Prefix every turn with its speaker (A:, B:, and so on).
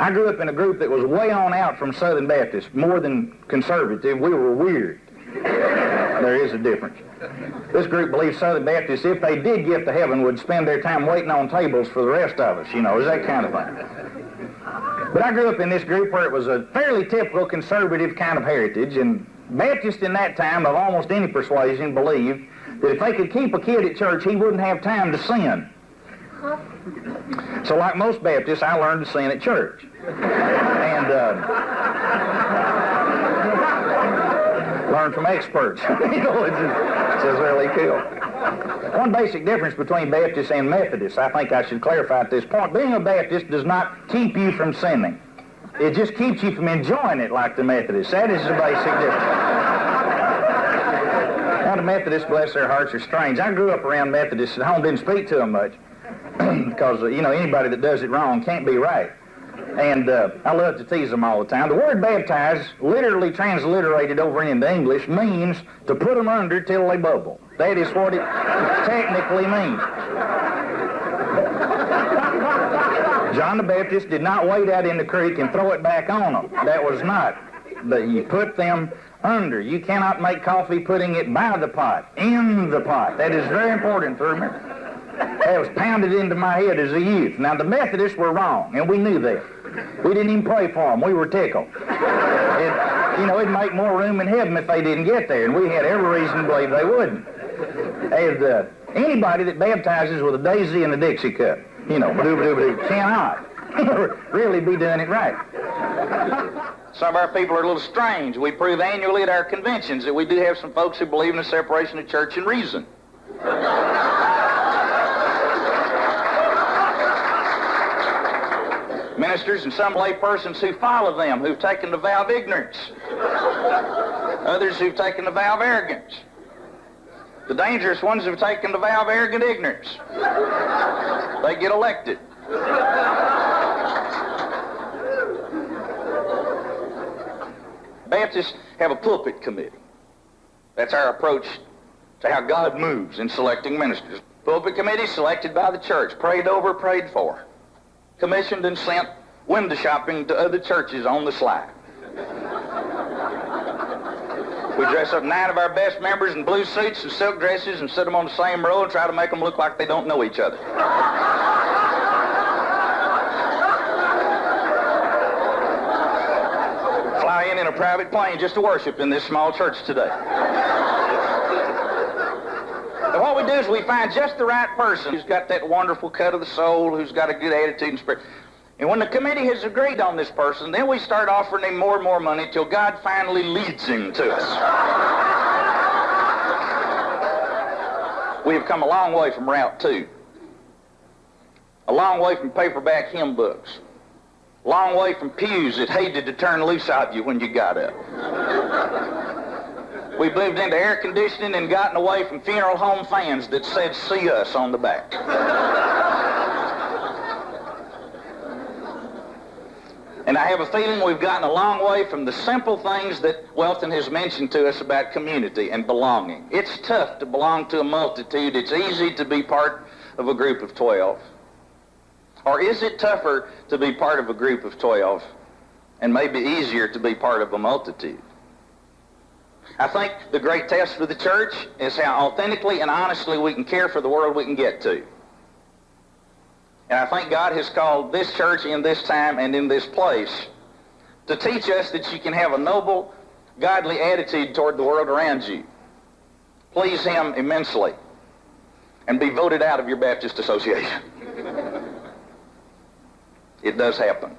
A: I grew up in a group that was way on out from Southern Baptist, more than conservative. We were weird. There is a difference. This group believes Southern Baptists, if they did get to heaven, would spend their time waiting on tables for the rest of us, you know, is that kind of thing. But I grew up in this group where it was a fairly typical conservative kind of heritage, and Baptists in that time of almost any persuasion believed that if they could keep a kid at church, he wouldn't have time to sin. So like most Baptists, I learned to sin at church. And learn from experts. You know, it's really cool. One basic difference between Baptists and Methodists, I think I should clarify at this point. Being a Baptist does not keep you from sinning. It just keeps you from enjoying it like the Methodists. That is the basic difference. Now the Methodists, bless their hearts, are strange. I grew up around Methodists at home, didn't speak to them much, because, you know, anybody that does it wrong can't be right. And I love to tease them all the time. The word baptize, literally transliterated over into English, means to put them under till they bubble. That is what it technically means. John the Baptist did not wade out in the creek and throw it back on them. That was not. You put them under. You cannot make coffee putting it by the pot, in the pot. That is very important to remember. That was pounded into my head as a youth. Now, the Methodists were wrong, and we knew that. We didn't even pray for them. We were tickled. You know, it'd make more room in heaven if they didn't get there, and we had every reason to believe they wouldn't. As anybody that baptizes with a daisy and a Dixie cup, you know, cannot really be doing it right. Some of our people are a little strange. We prove annually at our conventions that we do have some folks who believe in the separation of church and reason. Ministers and some lay persons who follow them, who've taken the vow of ignorance. Others who've taken the vow of arrogance. The dangerous ones have taken the vow of arrogant ignorance. They get elected. Baptists have a pulpit committee. That's our approach to how God moves in selecting ministers. Pulpit committee selected by the church, prayed over, prayed for, commissioned and sent window shopping to other churches on the sly. We dress up 9 of our best members in blue suits and silk dresses and sit them on the same row and try to make them look like they don't know each other. Fly in a private plane just to worship in this small church today. And what we do is we find just the right person who's got that wonderful cut of the soul, who's got a good attitude and spirit. And when the committee has agreed on this person, then we start offering him more and more money till God finally leads him to us. We have come a long way from Route 2. A long way from paperback hymn books. A long way from pews that hated to turn loose of you when you got up. We've moved into air conditioning and gotten away from funeral home fans that said, "See us" on the back. And I have a feeling we've gotten a long way from the simple things that Welton has mentioned to us about community and belonging. It's tough to belong to a multitude. It's easy to be part of a group of 12. Or is it tougher to be part of a group of 12 and maybe easier to be part of a multitude? I think the great test for the church is how authentically and honestly we can care for the world we can get to. And I think God has called this church in this time and in this place to teach us that you can have a noble, godly attitude toward the world around you, please Him immensely, and be voted out of your Baptist association. It does happen.